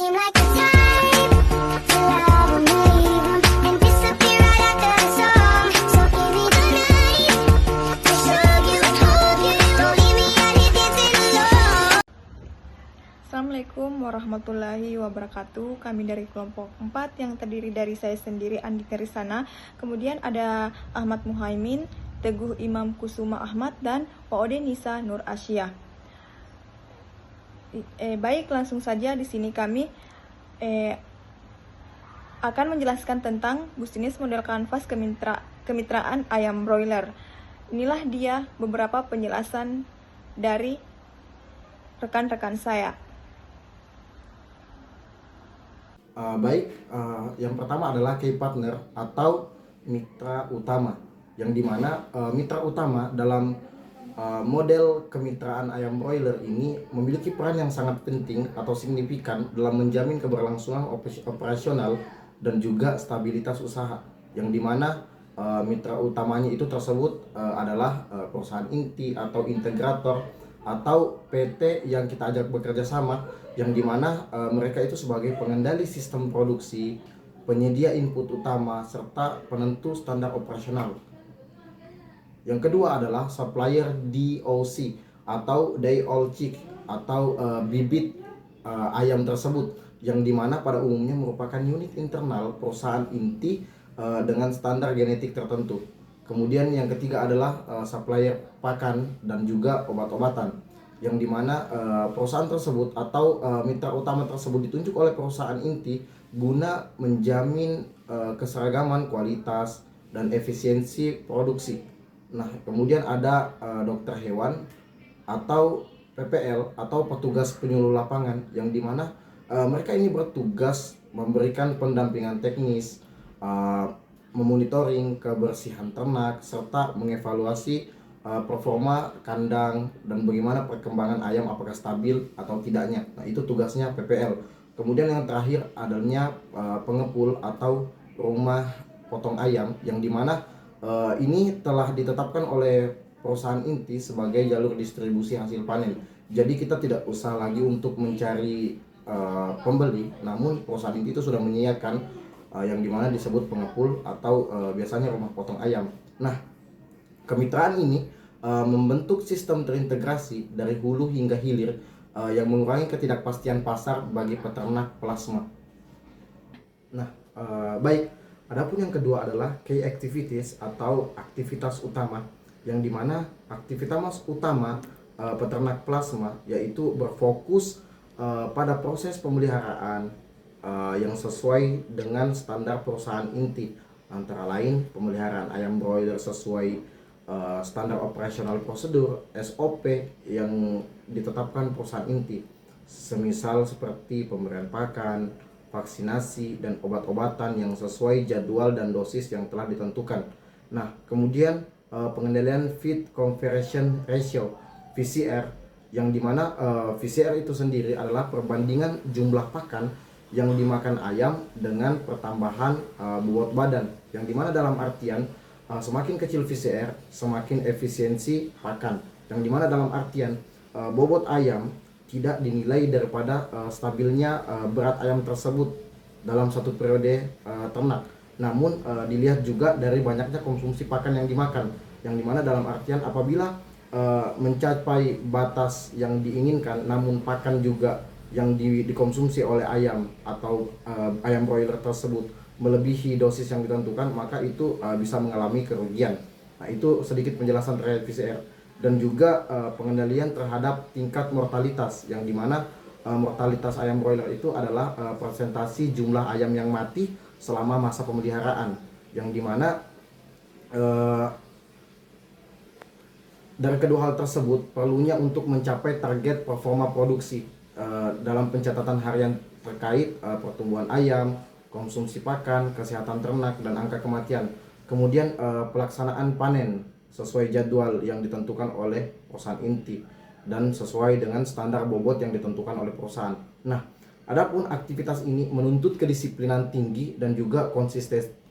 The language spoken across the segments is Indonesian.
seem like the type to love 'em, leave 'em, and disappear right after the song. So give me the night to show you, hold you. Don't leave me out here dancing alone. Assalamualaikum warahmatullahi wabarakatuh. Kami dari kelompok 4 yang terdiri dari saya sendiri, Andika Risana. Kemudian ada Ahmad Muhaimin, Teguh Imam Kusuma Ahmad, dan Pak Nisa Nur Asyah. Baik, langsung saja di sini kami akan menjelaskan tentang bisnis model kanvas kemitraan ayam broiler. Inilah dia beberapa penjelasan dari rekan-rekan saya. Yang pertama adalah key partner atau mitra utama, yang dimana mitra utama dalam model kemitraan ayam broiler ini memiliki peran yang sangat penting atau signifikan dalam menjamin keberlangsungan operasional dan juga stabilitas usaha, yang dimana mitra utamanya itu tersebut adalah perusahaan inti atau integrator atau PT yang kita ajak bekerja sama, yang dimana mereka itu sebagai pengendali sistem produksi, penyedia input utama, serta penentu standar operasional. Yang kedua adalah supplier DOC atau day old chick atau bibit ayam tersebut, yang dimana pada umumnya merupakan unit internal perusahaan inti dengan standar genetik tertentu. Kemudian yang ketiga adalah supplier pakan dan juga obat-obatan, yang dimana perusahaan tersebut atau mitra utama tersebut ditunjuk oleh perusahaan inti guna menjamin keseragaman kualitas dan efisiensi produksi. Nah, kemudian ada dokter hewan atau PPL atau petugas penyuluh lapangan, yang dimana mereka ini bertugas memberikan pendampingan teknis, memonitoring kebersihan ternak, serta mengevaluasi performa kandang dan bagaimana perkembangan ayam, apakah stabil atau tidaknya. Nah, itu tugasnya PPL. Kemudian yang terakhir adanya pengepul atau rumah potong ayam, yang dimana ini telah ditetapkan oleh perusahaan inti sebagai jalur distribusi hasil panen. Jadi kita tidak usah lagi untuk mencari pembeli, namun perusahaan inti itu sudah menyiapkan yang dimana disebut pengepul atau biasanya rumah potong ayam. Nah, kemitraan ini membentuk sistem terintegrasi dari hulu hingga hilir yang mengurangi ketidakpastian pasar bagi peternak plasma. Nah, baik. Adapun yang kedua adalah key activities atau aktivitas utama, yang dimana aktivitas utama peternak plasma yaitu berfokus pada proses pemeliharaan yang sesuai dengan standar perusahaan inti, antara lain pemeliharaan ayam broiler sesuai standar operasional prosedur SOP yang ditetapkan perusahaan inti, semisal seperti pemberian pakan, vaksinasi, dan obat-obatan yang sesuai jadwal dan dosis yang telah ditentukan. Nah, kemudian pengendalian feed conversion ratio VCR, yang dimana VCR itu sendiri adalah perbandingan jumlah pakan yang dimakan ayam dengan pertambahan bobot badan, yang dimana dalam artian semakin kecil VCR semakin efisiensi pakan, yang dimana dalam artian bobot ayam tidak dinilai daripada stabilnya berat ayam tersebut dalam satu periode ternak, namun dilihat juga dari banyaknya konsumsi pakan yang dimakan, yang dimana dalam artian apabila mencapai batas yang diinginkan namun pakan juga yang dikonsumsi oleh ayam atau ayam broiler tersebut melebihi dosis yang ditentukan, maka itu bisa mengalami kerugian. Nah, itu sedikit penjelasan terkait VCR. Dan juga pengendalian terhadap tingkat mortalitas, yang dimana mortalitas ayam broiler itu adalah persentasi jumlah ayam yang mati selama masa pemeliharaan, yang dimana dari kedua hal tersebut perlunya untuk mencapai target performa produksi dalam pencatatan harian terkait pertumbuhan ayam, konsumsi pakan, kesehatan ternak, dan angka kematian. Kemudian pelaksanaan panen sesuai jadwal yang ditentukan oleh perusahaan inti dan sesuai dengan standar bobot yang ditentukan oleh perusahaan. Nah, adapun aktivitas ini menuntut kedisiplinan tinggi dan juga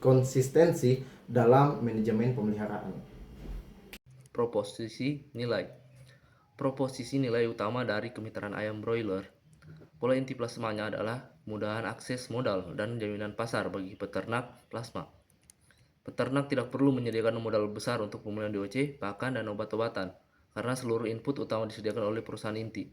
konsistensi dalam manajemen pemeliharaan. Proposisi nilai. Proposisi nilai utama dari kemitraan ayam broiler. Pola inti plasmanya adalah kemudahan akses modal dan jaminan pasar bagi peternak plasma. Peternak tidak perlu menyediakan modal besar untuk pemulihan DOC, pakan, dan obat-obatan, karena seluruh input utama disediakan oleh perusahaan inti.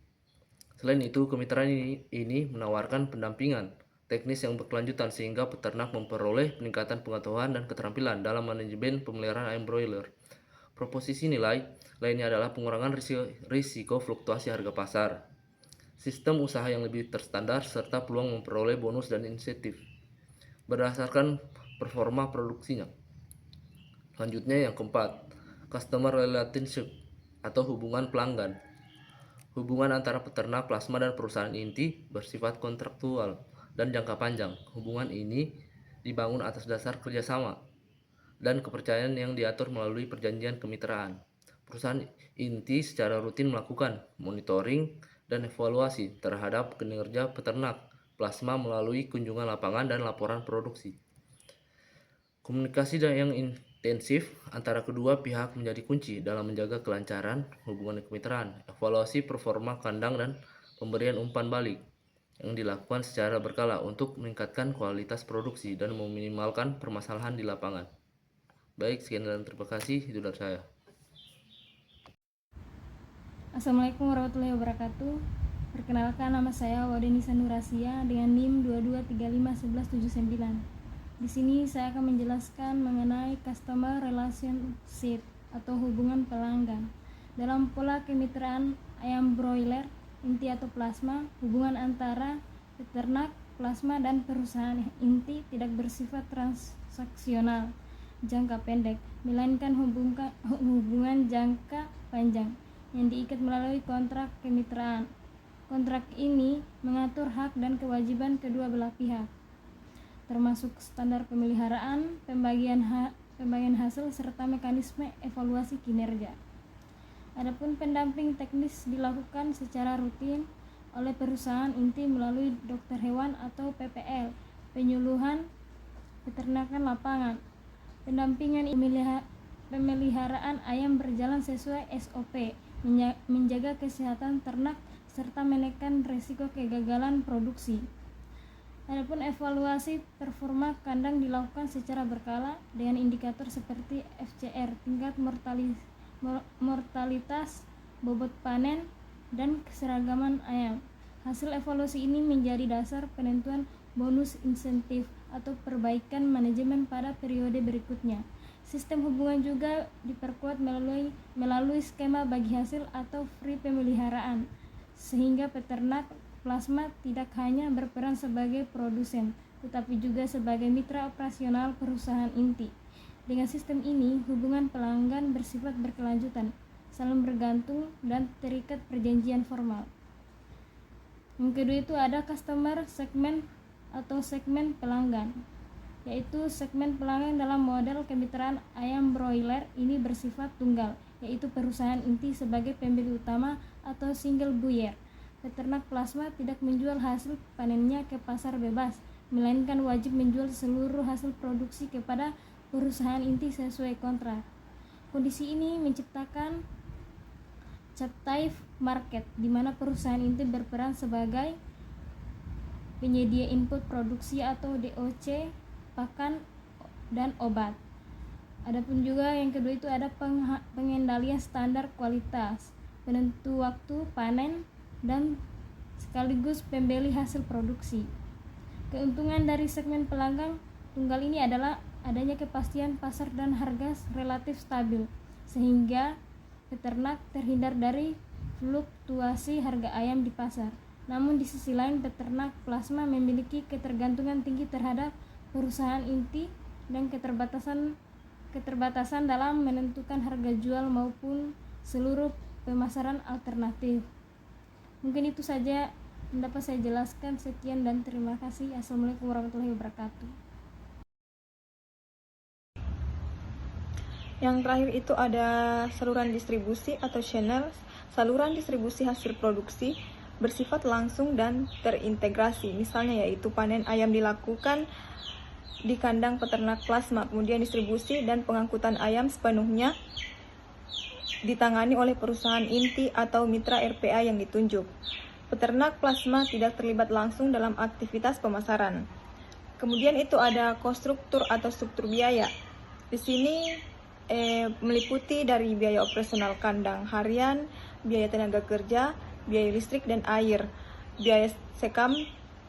Selain itu, kemitraan ini menawarkan pendampingan teknis yang berkelanjutan sehingga peternak memperoleh peningkatan pengetahuan dan keterampilan dalam manajemen pemeliharaan ayam broiler. Proposisi nilai lainnya adalah pengurangan risiko fluktuasi harga pasar, sistem usaha yang lebih terstandar, serta peluang memperoleh bonus dan insentif berdasarkan performa produksinya. Selanjutnya yang keempat, customer relationship atau hubungan pelanggan. Hubungan antara peternak plasma dan perusahaan inti bersifat kontraktual dan jangka panjang. Hubungan ini dibangun atas dasar kerjasama dan kepercayaan yang diatur melalui perjanjian kemitraan. Perusahaan inti secara rutin melakukan monitoring dan evaluasi terhadap kinerja peternak plasma melalui kunjungan lapangan dan laporan produksi. Komunikasi yang intensif antara kedua pihak menjadi kunci dalam menjaga kelancaran hubungan kemitraan. Evaluasi performa kandang dan pemberian umpan balik yang dilakukan secara berkala untuk meningkatkan kualitas produksi dan meminimalkan permasalahan di lapangan. Baik, sekian dan terima kasih. Itu dari saya. Assalamualaikum warahmatullahi wabarakatuh. Perkenalkan, nama saya Wadenisa Nurasia dengan NIM 22351179. Di sini saya akan menjelaskan mengenai customer relationship atau hubungan pelanggan. Dalam pola kemitraan ayam broiler inti atau plasma, hubungan antara peternak plasma dan perusahaan inti tidak bersifat transaksional jangka pendek, melainkan hubungan jangka panjang yang diikat melalui kontrak kemitraan. Kontrak ini mengatur hak dan kewajiban kedua belah pihak, termasuk standar pemeliharaan, pembagian hasil, serta mekanisme evaluasi kinerja. Adapun pendamping teknis dilakukan secara rutin oleh perusahaan inti melalui dokter hewan atau PPL, penyuluhan peternakan lapangan. Pendampingan pemeliharaan ayam berjalan sesuai SOP, menjaga kesehatan ternak serta menekan risiko kegagalan produksi. Adapun evaluasi performa kandang dilakukan secara berkala dengan indikator seperti FCR, tingkat mortalitas, bobot panen, dan keseragaman ayam. Hasil evaluasi ini menjadi dasar penentuan bonus insentif atau perbaikan manajemen pada periode berikutnya. Sistem hubungan juga diperkuat melalui skema bagi hasil atau free pemeliharaan, sehingga peternak plasma tidak hanya berperan sebagai produsen, tetapi juga sebagai mitra operasional perusahaan inti. Dengan sistem ini, hubungan pelanggan bersifat berkelanjutan, saling bergantung, dan terikat perjanjian formal. Yang kedua itu ada customer segment atau segmen pelanggan, yaitu segmen pelanggan dalam model kemitraan ayam broiler ini bersifat tunggal, yaitu perusahaan inti sebagai pembeli utama atau single buyer. Peternak plasma tidak menjual hasil panennya ke pasar bebas, melainkan wajib menjual seluruh hasil produksi kepada perusahaan inti sesuai kontrak. Kondisi ini menciptakan captive market, di mana perusahaan inti berperan sebagai penyedia input produksi atau DOC, pakan, dan obat. Adapun juga yang kedua itu ada pengendalian standar kualitas, penentu waktu panen, dan sekaligus pembeli hasil produksi. Keuntungan dari segmen pelanggan tunggal ini adalah adanya kepastian pasar dan harga relatif stabil, sehingga peternak terhindar dari fluktuasi harga ayam di pasar. Namun di sisi lain, peternak plasma memiliki ketergantungan tinggi terhadap perusahaan inti dan keterbatasan dalam menentukan harga jual maupun seluruh pemasaran alternatif. Mungkin itu saja yang dapat saya jelaskan. Sekian dan terima kasih. Assalamualaikum warahmatullahi wabarakatuh. Yang terakhir itu ada saluran distribusi atau channel. Saluran distribusi hasil produksi bersifat langsung dan terintegrasi. Misalnya yaitu panen ayam dilakukan di kandang peternak plasma, kemudian distribusi dan pengangkutan ayam sepenuhnya ditangani oleh perusahaan inti atau mitra RPA yang ditunjuk. peternak plasma tidak terlibat langsung dalam aktivitas pemasaran. Kemudian itu ada konstruktur atau struktur biaya. Di sini meliputi dari biaya operasional kandang harian, biaya tenaga kerja, biaya listrik dan air, biaya sekam,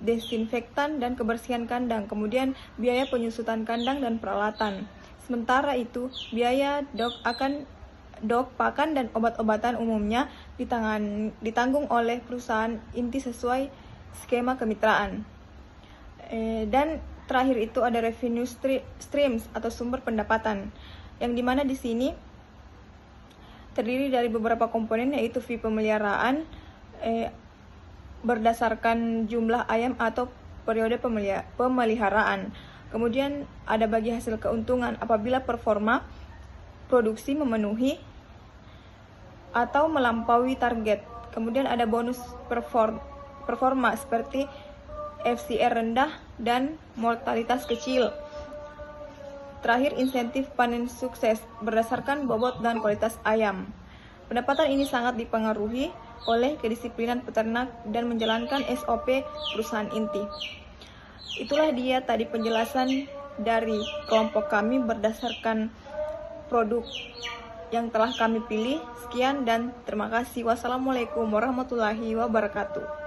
desinfektan dan kebersihan kandang, kemudian biaya penyusutan kandang dan peralatan. Sementara itu, biaya pakan dan obat-obatan umumnya ditanggung oleh perusahaan inti sesuai skema kemitraan. Dan terakhir itu ada revenue streams atau sumber pendapatan, yang dimana di sini terdiri dari beberapa komponen, yaitu fee pemeliharaan berdasarkan jumlah ayam atau periode pemeliharaan. Kemudian ada bagi hasil keuntungan apabila performa produksi memenuhi atau melampaui target. Kemudian ada bonus performa seperti FCR rendah dan mortalitas kecil. Terakhir, insentif panen sukses berdasarkan bobot dan kualitas ayam. Pendapatan ini sangat dipengaruhi oleh kedisiplinan peternak dan menjalankan SOP perusahaan inti. Itulah dia tadi penjelasan dari kelompok kami berdasarkan produk yang telah kami pilih. Sekian dan terima kasih. Wassalamualaikum warahmatullahi wabarakatuh.